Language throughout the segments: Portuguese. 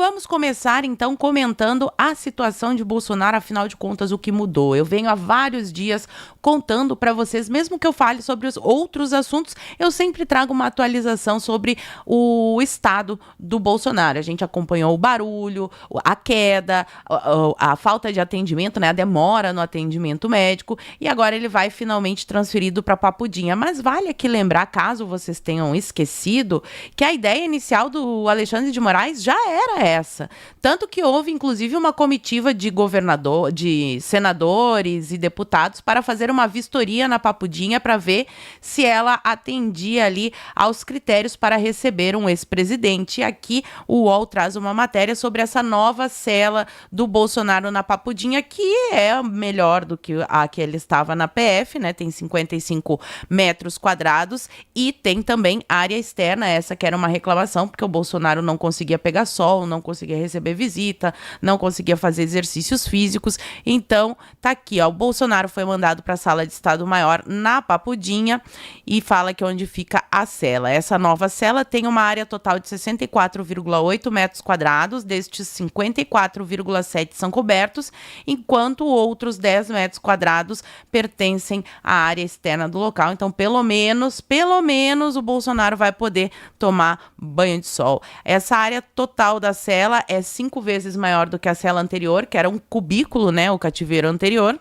vamos começar então comentando a situação de Bolsonaro, afinal de contas, o que mudou. Eu venho há vários dias contando para vocês, mesmo que eu fale sobre os outros assuntos, eu sempre trago uma atualização sobre o estado do Bolsonaro. A gente acompanhou o barulho, a queda, a falta de atendimento, né, a demora no atendimento médico, e agora ele vai finalmente transferido para Papudinha. Mas vale aqui lembrar, caso vocês tenham esquecido, que a ideia inicial do Alexandre de Moraes já era essa. Tanto que houve, inclusive, uma comitiva de senadores e deputados para fazer uma vistoria na Papudinha para ver se ela atendia ali aos critérios para receber um ex-presidente. E aqui o UOL traz uma matéria sobre essa nova cela do Bolsonaro na Papudinha, que é melhor do que a que ele estava na PF, né? Tem 55 metros quadrados e tem também área externa, essa que era uma reclamação, porque o Bolsonaro não conseguia pegar sol, não conseguia receber visita, não conseguia fazer exercícios físicos. Então, tá aqui, ó, o Bolsonaro foi mandado para a sala de Estado-Maior na Papudinha e fala que é onde fica a cela. Essa nova cela tem uma área total de 64,8 metros quadrados, destes 54,7 são cobertos, enquanto outros 10 metros quadrados pertencem à área externa do local. Então, pelo menos o Bolsonaro vai poder tomar banho de sol. Essa área total da cela é 5 vezes maior do que a cela anterior, que era um cubículo, né, o cativeiro anterior.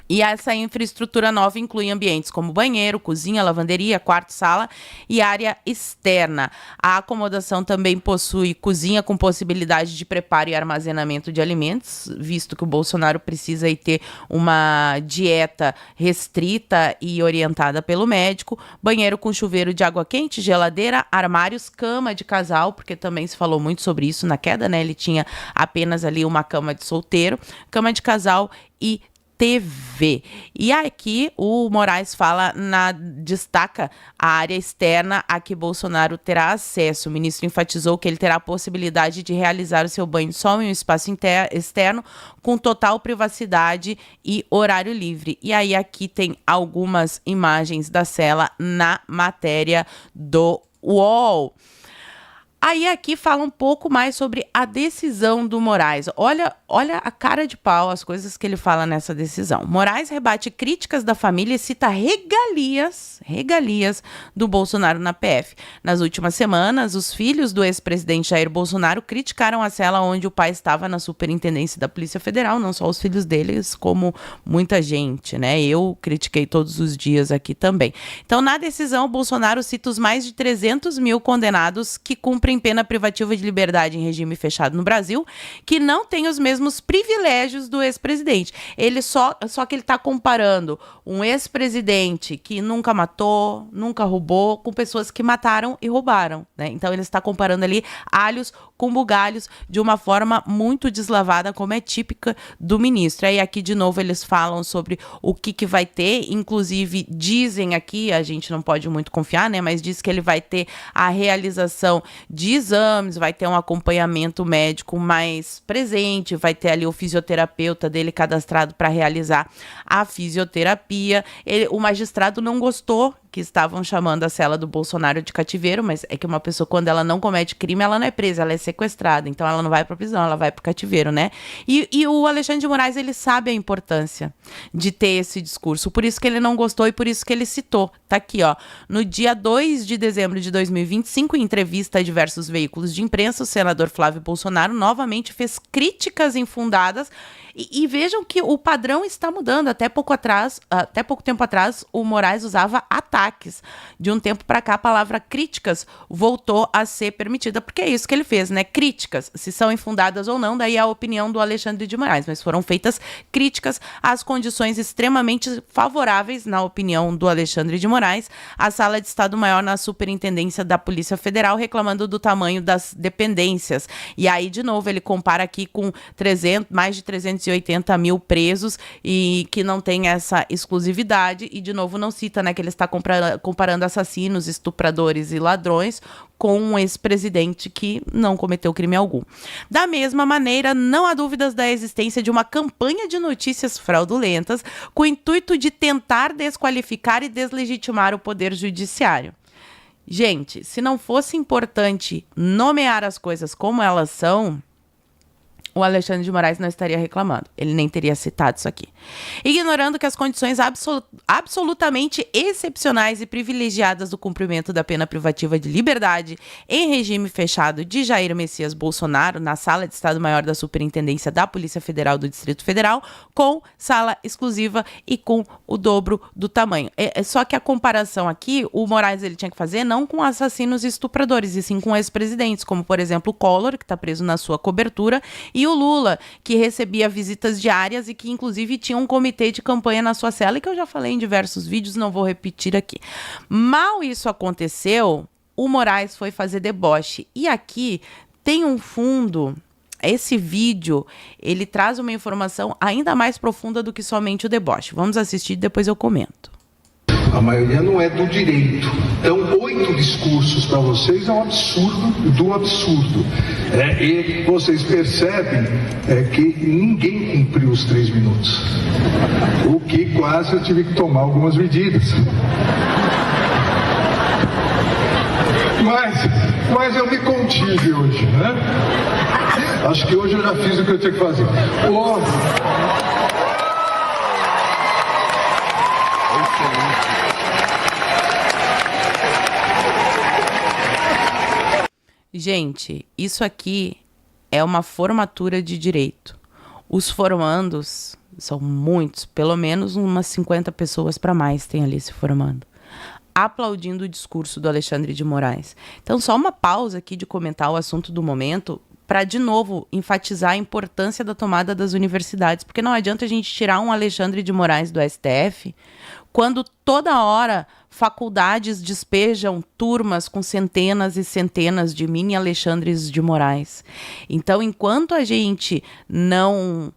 E essa infraestrutura nova inclui ambientes como banheiro, cozinha, lavanderia, quarto, sala e área externa. A acomodação também possui cozinha com possibilidade de preparo e armazenamento de alimentos, visto que o Bolsonaro precisa aí ter uma dieta restrita e orientada pelo médico. Banheiro com chuveiro de água quente, geladeira, armários, cama de casal, porque também se falou muito sobre isso na queda, né? Ele tinha apenas ali uma cama de solteiro, cama de casal e TV. E aqui o Moraes destaca a área externa a que Bolsonaro terá acesso. O ministro enfatizou que ele terá a possibilidade de realizar o seu banho de sol em um espaço externo com total privacidade e horário livre. E aí aqui tem algumas imagens da cela na matéria do UOL. Aí aqui fala um pouco mais sobre a decisão do Moraes. Olha a cara de pau, as coisas que ele fala nessa decisão. Moraes rebate críticas da família e cita regalias do Bolsonaro na PF. Nas últimas semanas, os filhos do ex-presidente Jair Bolsonaro criticaram a cela onde o pai estava na Superintendência da Polícia Federal, não só os filhos deles, como muita gente, né? Eu critiquei todos os dias aqui também. Então, na decisão, o Bolsonaro cita os mais de 300 mil condenados que cumprem pena privativa de liberdade em regime fechado no Brasil, que não tem os mesmos privilégios do ex-presidente. Ele só que ele está comparando um ex-presidente que nunca matou, nunca roubou, com pessoas que mataram e roubaram, né? Então ele está comparando ali alhos com bugalhos de uma forma muito deslavada, como é típica do ministro. Aí aqui de novo eles falam sobre o que vai ter, inclusive dizem aqui, a gente não pode muito confiar, né? Mas diz que ele vai ter a realização de exames, vai ter um acompanhamento médico mais presente, vai ter ali o fisioterapeuta dele cadastrado para realizar a fisioterapia. O magistrado não gostou que estavam chamando a cela do Bolsonaro de cativeiro, mas é que uma pessoa, quando ela não comete crime, ela não é presa, ela é sequestrada, então ela não vai para prisão, ela vai para o cativeiro, né? E o Alexandre de Moraes, ele sabe a importância de ter esse discurso, por isso que ele não gostou e por isso que ele citou. Tá aqui, ó, no dia 2 de dezembro de 2025, em entrevista a diversos veículos de imprensa, o senador Flávio Bolsonaro novamente fez críticas infundadas e vejam que o padrão está mudando. Até pouco tempo atrás, o Moraes usava ataques. De um tempo para cá, a palavra críticas voltou a ser permitida, porque é isso que ele fez, né? Críticas, se são infundadas ou não, daí é a opinião do Alexandre de Moraes, mas foram feitas críticas às condições extremamente favoráveis, na opinião do Alexandre de Moraes, à sala de Estado-Maior na Superintendência da Polícia Federal, reclamando do tamanho das dependências. E aí, de novo, ele compara aqui com mais de 380 mil presos e que não tem essa exclusividade, e de novo não cita, né, que ele está comparando assassinos, estupradores e ladrões com um ex-presidente que não cometeu crime algum. Da mesma maneira, não há dúvidas da existência de uma campanha de notícias fraudulentas com o intuito de tentar desqualificar e deslegitimar o poder judiciário. Gente, se não fosse importante nomear as coisas como elas são, o Alexandre de Moraes não estaria reclamando. Ele nem teria citado isso aqui. Ignorando que as condições absolutamente excepcionais e privilegiadas do cumprimento da pena privativa de liberdade em regime fechado de Jair Messias Bolsonaro na Sala de Estado-Maior da Superintendência da Polícia Federal do Distrito Federal, com sala exclusiva e com o dobro do tamanho. Só que a comparação aqui, o Moraes ele tinha que fazer não com assassinos e estupradores, e sim com ex-presidentes, como por exemplo o Collor, que está preso na sua cobertura, e o Lula, que recebia visitas diárias e que, inclusive, tinha um comitê de campanha na sua cela, e que eu já falei em diversos vídeos, não vou repetir aqui. Mal isso aconteceu, o Moraes foi fazer deboche. E aqui tem um fundo... Esse vídeo, ele traz uma informação ainda mais profunda do que somente o deboche. Vamos assistir e depois eu comento. A maioria não é do direito. Então, 8 discursos para vocês é um absurdo do absurdo. E vocês percebem que ninguém cumpriu os 3 minutos. O que quase eu tive que tomar algumas medidas. Mas eu me contive hoje, né? Acho que hoje eu já fiz o que eu tinha que fazer. Gente, isso aqui é uma formatura de direito. Os formandos são muitos, pelo menos umas 50 pessoas para mais tem ali se formando, aplaudindo o discurso do Alexandre de Moraes. Então, só uma pausa aqui de comentar o assunto do momento, para, de novo, enfatizar a importância da tomada das universidades, porque não adianta a gente tirar um Alexandre de Moraes do STF quando toda hora faculdades despejam turmas com centenas e centenas de mini Alexandres de Moraes. Então, enquanto a gente não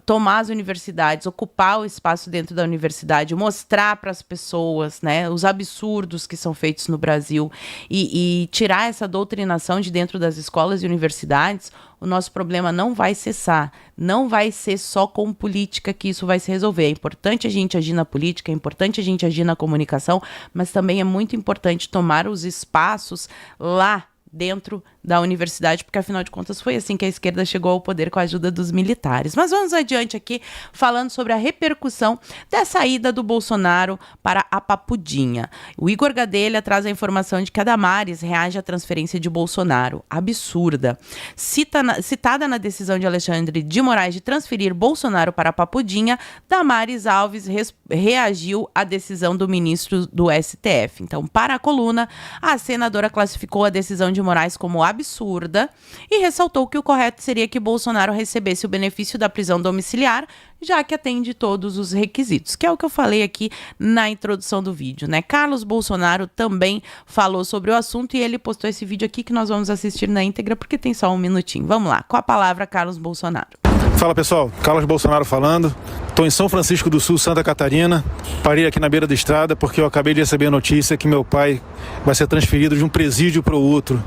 tomar as universidades, ocupar o espaço dentro da universidade, mostrar para as pessoas, né, os absurdos que são feitos no Brasil e tirar essa doutrinação de dentro das escolas e universidades, o nosso problema não vai cessar. Não vai ser só com política que isso vai se resolver. É importante a gente agir na política, é importante a gente agir na comunicação, mas também é muito importante tomar os espaços lá dentro da universidade, porque afinal de contas foi assim que a esquerda chegou ao poder com a ajuda dos militares. Mas vamos adiante aqui, falando sobre a repercussão da saída do Bolsonaro para a Papudinha. O Igor Gadelha traz a informação de que a Damares reage à transferência de Bolsonaro. Absurda. Citada na decisão de Alexandre de Moraes de transferir Bolsonaro para a Papudinha, Damares Alves reagiu à decisão do ministro do STF. Então, para a coluna, a senadora classificou a decisão de Moraes como absurda e ressaltou que o correto seria que Bolsonaro recebesse o benefício da prisão domiciliar, já que atende todos os requisitos, que é o que eu falei aqui na introdução do vídeo, né? Carlos Bolsonaro também falou sobre o assunto e ele postou esse vídeo aqui que nós vamos assistir na íntegra porque tem só um minutinho. Vamos lá, com a palavra, Carlos Bolsonaro. Fala pessoal, Carlos Bolsonaro falando. Estou em São Francisco do Sul, Santa Catarina. Parei aqui na beira da estrada porque eu acabei de receber a notícia que meu pai vai ser transferido de um presídio para o outro,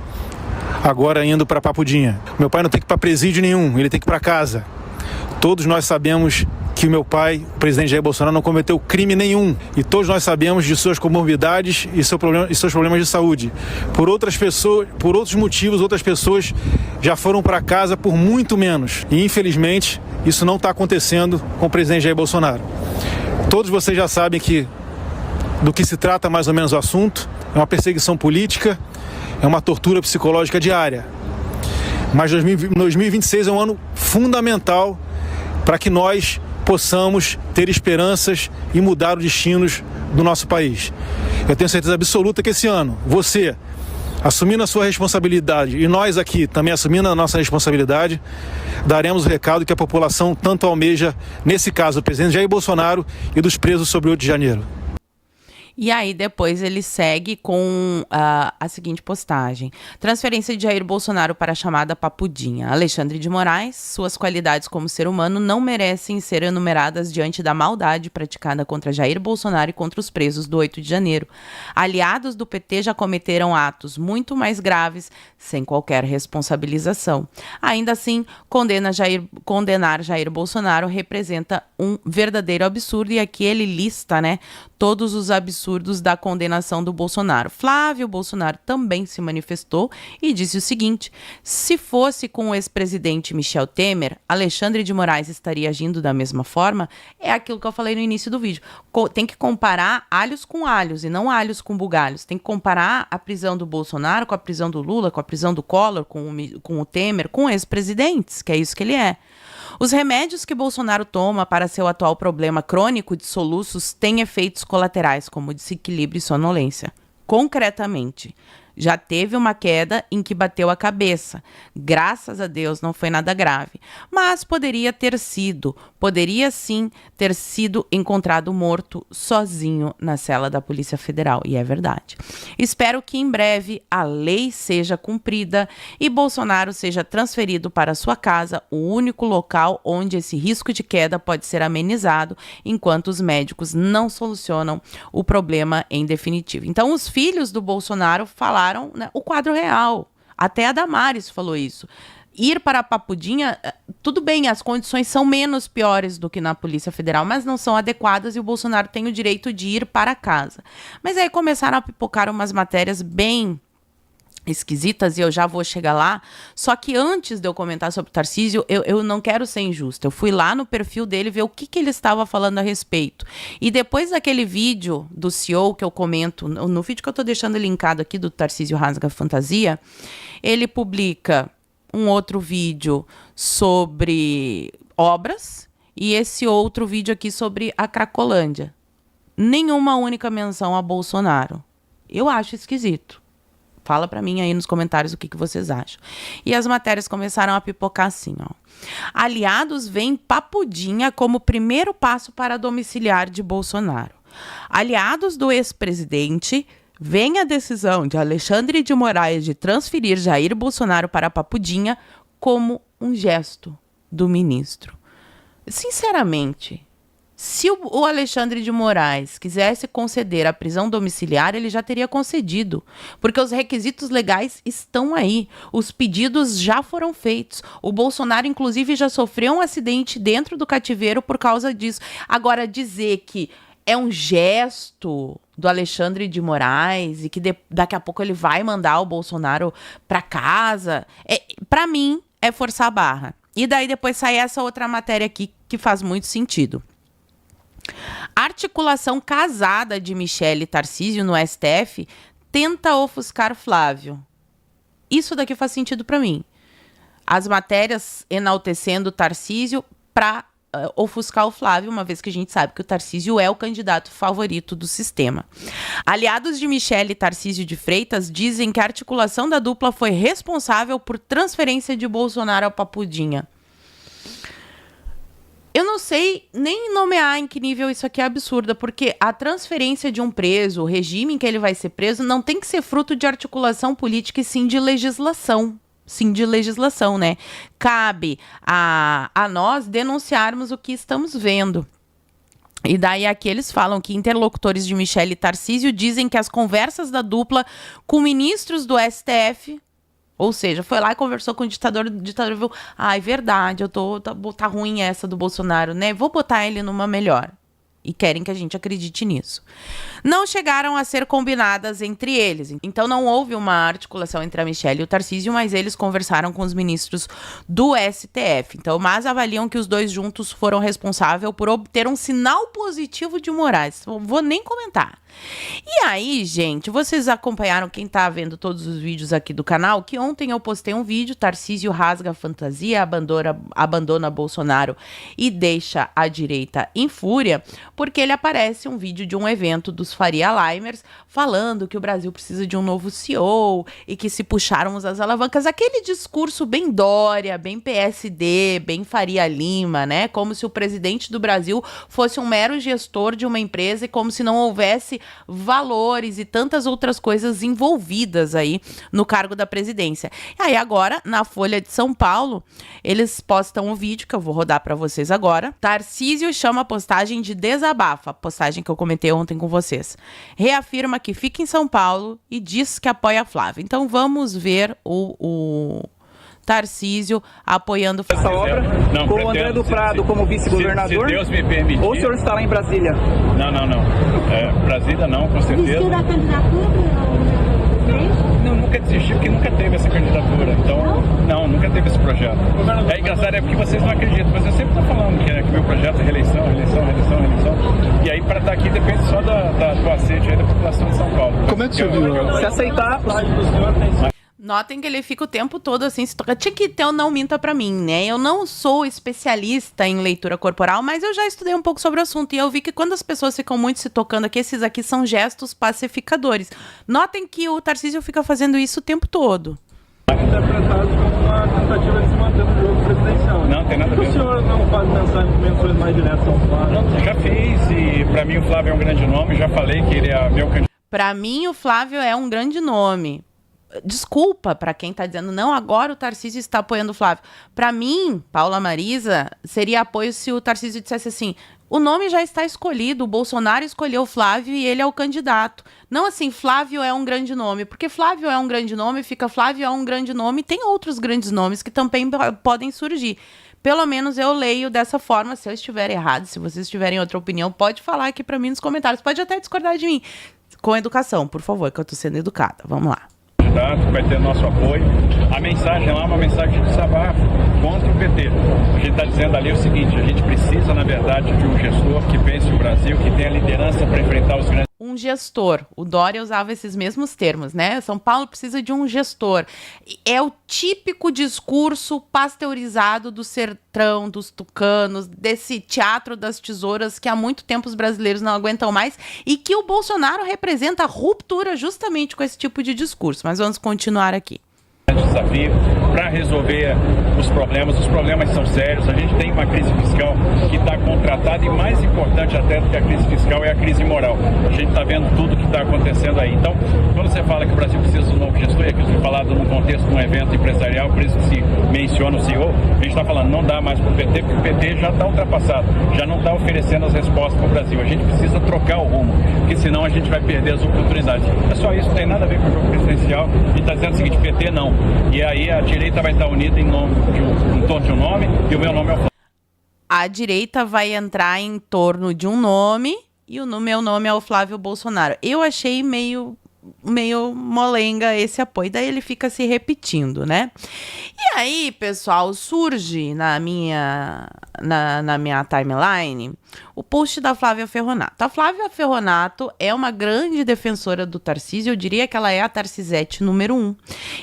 agora indo para Papudinha. Meu pai não tem que ir para presídio nenhum, ele tem que ir para casa. Todos nós sabemos que o meu pai, o presidente Jair Bolsonaro, não cometeu crime nenhum. E todos nós sabemos de suas comorbidades e seus problemas de saúde. Por outras pessoas, por outros motivos, outras pessoas já foram para casa por muito menos. E infelizmente, isso não está acontecendo com o presidente Jair Bolsonaro. Todos vocês já sabem do que se trata mais ou menos o assunto. É uma perseguição política, é uma tortura psicológica diária. Mas 2026 é um ano fundamental para que nós possamos ter esperanças e mudar os destinos do nosso país. Eu tenho certeza absoluta que esse ano, você, assumindo a sua responsabilidade e nós aqui também assumindo a nossa responsabilidade, daremos o recado que a população tanto almeja, nesse caso, o presidente Jair Bolsonaro e dos presos sobre o 8 de janeiro. E aí depois ele segue com a seguinte postagem. Transferência de Jair Bolsonaro para a chamada Papudinha. Alexandre de Moraes, suas qualidades como ser humano não merecem ser enumeradas diante da maldade praticada contra Jair Bolsonaro e contra os presos do 8 de janeiro. Aliados do PT já cometeram atos muito mais graves, sem qualquer responsabilização. Ainda assim, condenar Jair Bolsonaro representa um verdadeiro absurdo, e aqui ele lista, né, todos os absurdos da condenação do Bolsonaro. Flávio Bolsonaro também se manifestou e disse o seguinte: se fosse com o ex-presidente Michel Temer, Alexandre de Moraes estaria agindo da mesma forma? É aquilo que eu falei no início do vídeo. Tem que comparar alhos com alhos e não alhos com bugalhos. Tem que comparar a prisão do Bolsonaro com a prisão do Lula, com a prisão do Collor, com o Temer, com ex-presidentes, que é isso que ele é. Os remédios que Bolsonaro toma para seu atual problema crônico de soluços têm efeitos colaterais, como desequilíbrio e sonolência. Concretamente, já teve uma queda em que bateu a cabeça. Graças a Deus não foi nada grave. Mas poderia sim ter sido encontrado morto sozinho na cela da Polícia Federal. E é verdade. Espero que em breve a lei seja cumprida e Bolsonaro seja transferido para sua casa, o único local onde esse risco de queda pode ser amenizado, enquanto os médicos não solucionam o problema em definitivo. Então, os filhos do Bolsonaro falaram, né, o quadro real. Até a Damares falou isso. Ir para a Papudinha, tudo bem, as condições são menos piores do que na Polícia Federal, mas não são adequadas e o Bolsonaro tem o direito de ir para casa. Mas aí começaram a pipocar umas matérias bem esquisitas e eu já vou chegar lá. Só que antes de eu comentar sobre o Tarcísio, eu não quero ser injusta. Eu fui lá no perfil dele ver o que ele estava falando a respeito. E depois daquele vídeo do CEO que eu comento, no vídeo que eu tô deixando linkado aqui do Tarcísio Rasga Fantasia, ele publica um outro vídeo sobre obras e esse outro vídeo aqui sobre a Cracolândia. Nenhuma única menção a Bolsonaro. Eu acho esquisito. Fala pra mim aí nos comentários o que vocês acham. E as matérias começaram a pipocar assim, ó. Aliados veem Papudinha como primeiro passo para domiciliar de Bolsonaro. Aliados do ex-presidente veem a decisão de Alexandre de Moraes de transferir Jair Bolsonaro para Papudinha como um gesto do ministro. Sinceramente, se o Alexandre de Moraes quisesse conceder a prisão domiciliar, ele já teria concedido, porque os requisitos legais estão aí, os pedidos já foram feitos, o Bolsonaro inclusive já sofreu um acidente dentro do cativeiro por causa disso. Agora, dizer que é um gesto do Alexandre de Moraes e que daqui a pouco ele vai mandar o Bolsonaro para casa, para mim é forçar a barra. E daí depois sai essa outra matéria aqui que faz muito sentido. A articulação casada de Michele Tarcísio no STF tenta ofuscar Flávio. Isso daqui faz sentido para mim. As matérias enaltecendo Tarcísio para ofuscar o Flávio, uma vez que a gente sabe que o Tarcísio é o candidato favorito do sistema. Aliados de Michele Tarcísio de Freitas dizem que a articulação da dupla foi responsável por transferência de Bolsonaro ao Papudinha. Eu não sei nem nomear em que nível isso aqui é absurda, porque a transferência de um preso, o regime em que ele vai ser preso, não tem que ser fruto de articulação política e sim de legislação. Sim, de legislação, né? Cabe a nós denunciarmos o que estamos vendo. E daí aqui eles falam que interlocutores de Michele Tarcísio dizem que as conversas da dupla com ministros do STF... Ou seja, foi lá e conversou com o ditador viu, é verdade, tá ruim essa do Bolsonaro, né? Vou botar ele numa melhor. E querem que a gente acredite nisso. Não chegaram a ser combinadas entre eles. Então não houve uma articulação entre a Michele e o Tarcísio, mas eles conversaram com os ministros do STF. Então, mas avaliam que os dois juntos foram responsáveis por obter um sinal positivo de Moraes. Não vou nem comentar. E aí, gente, vocês acompanharam, quem tá vendo todos os vídeos aqui do canal, que ontem eu postei um vídeo, Tarcísio rasga a fantasia, abandona Bolsonaro e deixa a direita em fúria, porque ele aparece um vídeo de um evento dos Faria Limers falando que o Brasil precisa de um novo CEO e que se puxarmos as alavancas, aquele discurso bem Dória, bem PSD, bem Faria Lima, né? Como se o presidente do Brasil fosse um mero gestor de uma empresa e como se não houvesse valores e tantas outras coisas envolvidas aí no cargo da presidência. E aí agora, na Folha de São Paulo, eles postam um vídeo que eu vou rodar para vocês agora. Tarcísio chama a postagem de desabafa, postagem que eu comentei ontem com vocês. Reafirma que fica em São Paulo e diz que apoia Flávio. Então vamos ver Tarcísio apoiando essa obra, não, com o André do Prado como vice-governador, se Deus me permitir. ou o senhor está lá em Brasília? Não. Brasília não, com certeza. Desistiu da candidatura? Não, nunca desisti porque nunca teve essa candidatura. Então, não, nunca teve esse projeto. É engraçado, é porque vocês não acreditam, mas eu sempre estou falando que meu projeto é reeleição. E aí, para estar aqui, depende só do aceite aí da população de São Paulo. Como é que o senhor viu? Se aceitar, Notem que ele fica o tempo todo assim, se toca. Tinha que ter o Não Minta Pra Mim, né? Eu não sou especialista em leitura corporal, mas eu já estudei um pouco sobre o assunto e eu vi que quando as pessoas ficam muito se tocando aqui, esses aqui são gestos pacificadores. Notem que o Tarcísio fica fazendo isso o tempo todo. Interpretado como uma tentativa de se manter no jogo presidencial. Não, tem nada a ver. O senhor não faz menções mais diretas ao Flávio? Não, já fiz e para mim o Flávio é um grande nome, já falei que ele é meu candidato. Para mim o Flávio é um grande nome. Desculpa para quem tá dizendo, não, agora o Tarcísio está apoiando o Flávio. Para mim, Paula Marisa, seria apoio se o Tarcísio dissesse assim, o nome já está escolhido, o Bolsonaro escolheu o Flávio e ele é o candidato. Não assim, Flávio é um grande nome, porque Flávio é um grande nome, fica Flávio é um grande nome, tem outros grandes nomes que também podem surgir. Pelo menos eu leio dessa forma, se eu estiver errado, se vocês tiverem outra opinião, pode falar aqui para mim nos comentários, pode até discordar de mim. Com educação, por favor, que eu tô sendo educada. Vamos lá. Vai ter nosso apoio. A mensagem lá é uma mensagem de desabafo contra o PT. A gente está dizendo ali o seguinte, a gente precisa, na verdade, de um gestor que pense o Brasil, que tenha liderança para enfrentar os grandes... Um gestor. O Dória usava esses mesmos termos, né? São Paulo precisa de um gestor. É o típico discurso pasteurizado do sertão, dos tucanos, desse teatro das tesouras que há muito tempo os brasileiros não aguentam mais e que o Bolsonaro representa a ruptura justamente com esse tipo de discurso. Mas vamos continuar aqui. Desafio para resolver os problemas são sérios, a gente tem uma crise fiscal que está contratada e mais importante até do que a crise fiscal é a crise moral. A gente está vendo tudo que está acontecendo aí. Então, quando você fala que o Brasil precisa de um novo gestor, e aqui foi falado num contexto de um evento empresarial, por isso que se menciona o CEO, a gente está falando não dá mais para o PT, porque o PT já está ultrapassado, já não está oferecendo as respostas para o Brasil. A gente precisa trocar o rumo, porque senão a gente vai perder as oportunidades. É só isso, não tem nada a ver com o jogo presidencial. A gente está dizendo o seguinte, PT não. E aí a direita vai estar unida em torno de um nome e o meu nome é o Flávio. A direita vai entrar em torno de um nome e o meu nome é o Flávio Bolsonaro. Eu achei meio molenga esse apoio, daí ele fica se repetindo, né? E aí, pessoal, surge na minha timeline o post da Flávia Ferronato. A Flávia Ferronato é uma grande defensora do Tarcísio, eu diria que ela é a Tarcisete número 1.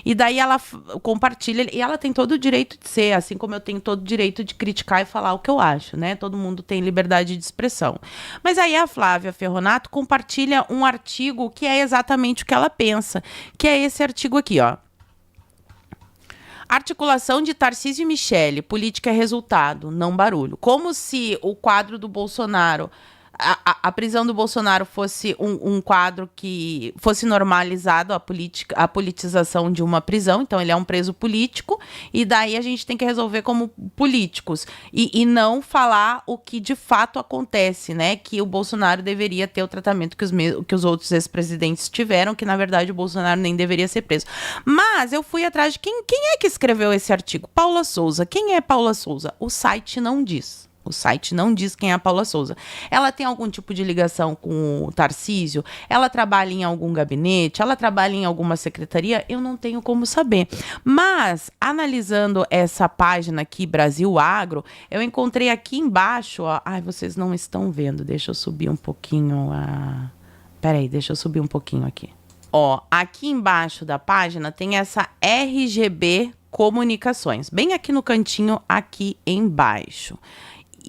E daí ela compartilha, e ela tem todo o direito de ser, assim como eu tenho todo o direito de criticar e falar o que eu acho, né? Todo mundo tem liberdade de expressão. Mas aí a Flávia Ferronato compartilha um artigo que é exatamente o que ela pensa, que é esse artigo aqui, ó. Articulação de Tarcísio e Michele, política é resultado, não barulho. Como se o quadro do Bolsonaro, a prisão do Bolsonaro fosse um quadro que fosse normalizado a politização de uma prisão. Então ele é um preso político e daí a gente tem que resolver como políticos e não falar o que de fato acontece, né? Que o Bolsonaro deveria ter o tratamento que os outros ex-presidentes tiveram, que na verdade o Bolsonaro nem deveria ser preso. Mas eu fui atrás de quem é que escreveu esse artigo? Paula Souza. Quem é Paula Souza? O site não diz. O site não diz quem é a Paula Souza. Ela tem algum tipo de ligação com o Tarcísio? Ela trabalha em algum gabinete? Ela trabalha em alguma secretaria? Eu não tenho como saber. Mas, analisando essa página aqui, Brasil Agro, eu encontrei aqui embaixo, ó, ai, vocês não estão vendo, deixa eu subir um pouquinho Peraí, deixa eu subir um pouquinho aqui. Ó, aqui embaixo da página tem essa RGB Comunicações, bem aqui no cantinho, aqui embaixo.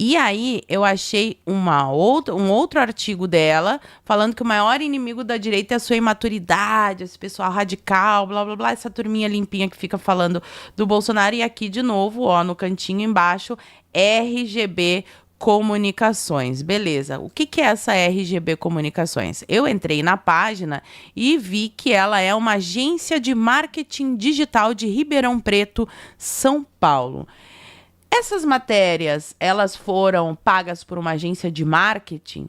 E aí, eu achei um outro artigo dela, falando que o maior inimigo da direita é a sua imaturidade, esse pessoal radical, blá, blá, blá, essa turminha limpinha que fica falando do Bolsonaro. E aqui, de novo, ó, no cantinho embaixo, RGB Comunicações. Beleza. O que é essa RGB Comunicações? Eu entrei na página e vi que ela é uma agência de marketing digital de Ribeirão Preto, São Paulo. Essas matérias, elas foram pagas por uma agência de marketing?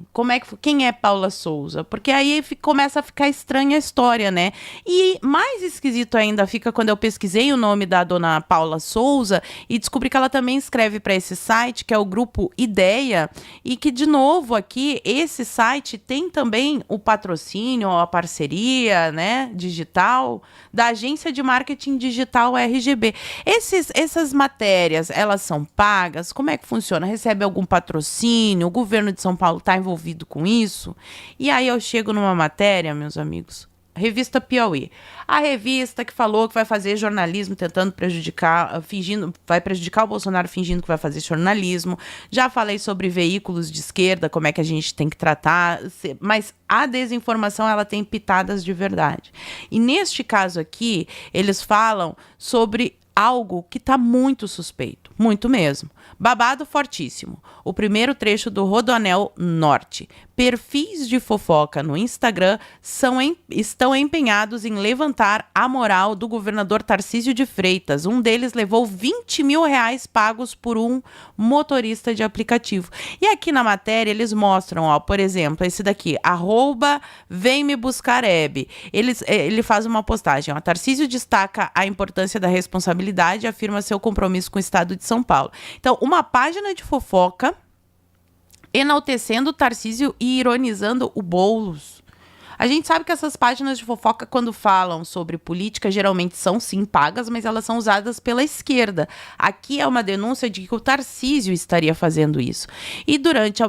Quem é Paula Souza? Porque aí começa a ficar estranha a história, né? E mais esquisito ainda fica quando eu pesquisei o nome da dona Paula Souza e descobri que ela também escreve para esse site, que é o Grupo Ideia, e que, de novo, aqui, esse site tem também o patrocínio, a parceria, né, digital, da agência de marketing digital RGB. Essas matérias, elas são pagas? Como é que funciona? Recebe algum patrocínio? O governo de São Paulo está envolvido com isso? E aí eu chego numa matéria, meus amigos, Revista Piauí. A revista que falou que vai fazer jornalismo tentando vai prejudicar o Bolsonaro fingindo que vai fazer jornalismo. Já falei sobre veículos de esquerda, como é que a gente tem que tratar, mas a desinformação, ela tem pitadas de verdade. E neste caso aqui, eles falam sobre algo que está muito suspeito, muito mesmo. Babado fortíssimo. O primeiro trecho do Rodoanel Norte. Perfis de fofoca no Instagram estão empenhados em levantar a moral do governador Tarcísio de Freitas. Um deles levou 20 mil reais pagos por um motorista de aplicativo. E aqui na matéria eles mostram, ó, por exemplo, esse daqui, @vem-me-buscar-eb. Ele faz uma postagem, ó, Tarcísio destaca a importância da responsabilidade e afirma seu compromisso com o estado de São Paulo. Então, uma página de fofoca enaltecendo o Tarcísio e ironizando o Boulos. A gente sabe que essas páginas de fofoca, quando falam sobre política, geralmente são sim pagas, mas elas são usadas pela esquerda. Aqui é uma denúncia de que o Tarcísio estaria fazendo isso. E durante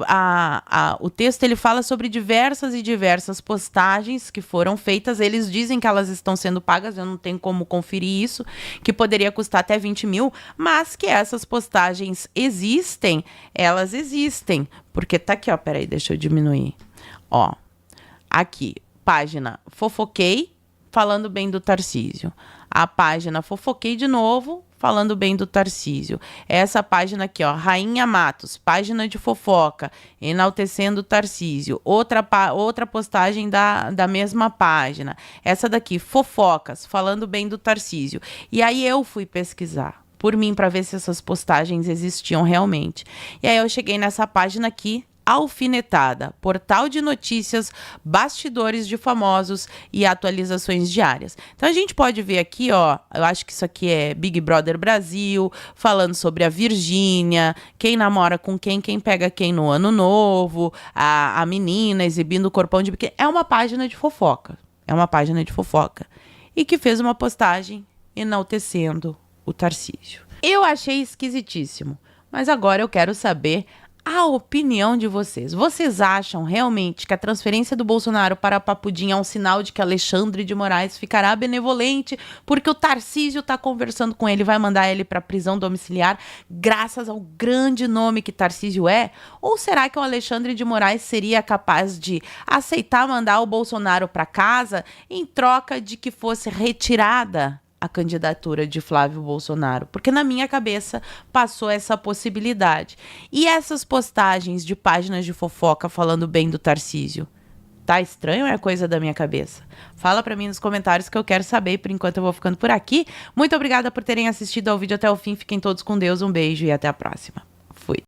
o texto ele fala sobre diversas postagens que foram feitas. Eles dizem que elas estão sendo pagas, eu não tenho como conferir isso, que poderia custar até 20 mil, mas que essas postagens existem, elas existem. Porque tá aqui, ó, peraí, deixa eu diminuir. Ó. Aqui, página Fofoquei, falando bem do Tarcísio. A página Fofoquei de novo, falando bem do Tarcísio. Essa página aqui, ó, Rainha Matos, página de fofoca, enaltecendo o Tarcísio. Outra postagem da mesma página. Essa daqui, Fofocas, falando bem do Tarcísio. E aí eu fui pesquisar por mim para ver se essas postagens existiam realmente. E aí eu cheguei nessa página aqui, Alfinetada, portal de notícias, bastidores de famosos e atualizações diárias. Então a gente pode ver aqui, ó, eu acho que isso aqui é Big Brother Brasil, falando sobre a Virgínia, quem namora com quem pega quem no ano novo, a menina exibindo o corpão de biquíni. É uma página de fofoca, e que fez uma postagem enaltecendo o Tarcísio. Eu achei esquisitíssimo, mas agora eu quero saber a opinião de vocês. Vocês acham realmente que a transferência do Bolsonaro para Papudim é um sinal de que Alexandre de Moraes ficará benevolente porque o Tarcísio está conversando com ele, vai mandar ele para prisão domiciliar graças ao grande nome que Tarcísio é? Ou será que o Alexandre de Moraes seria capaz de aceitar mandar o Bolsonaro para casa em troca de que fosse retirada a candidatura de Flávio Bolsonaro? Porque na minha cabeça passou essa possibilidade. E essas postagens de páginas de fofoca falando bem do Tarcísio? Tá estranho ou é coisa da minha cabeça? Fala pra mim nos comentários que eu quero saber. Por enquanto eu vou ficando por aqui. Muito obrigada por terem assistido ao vídeo até o fim. Fiquem todos com Deus. Um beijo e até a próxima.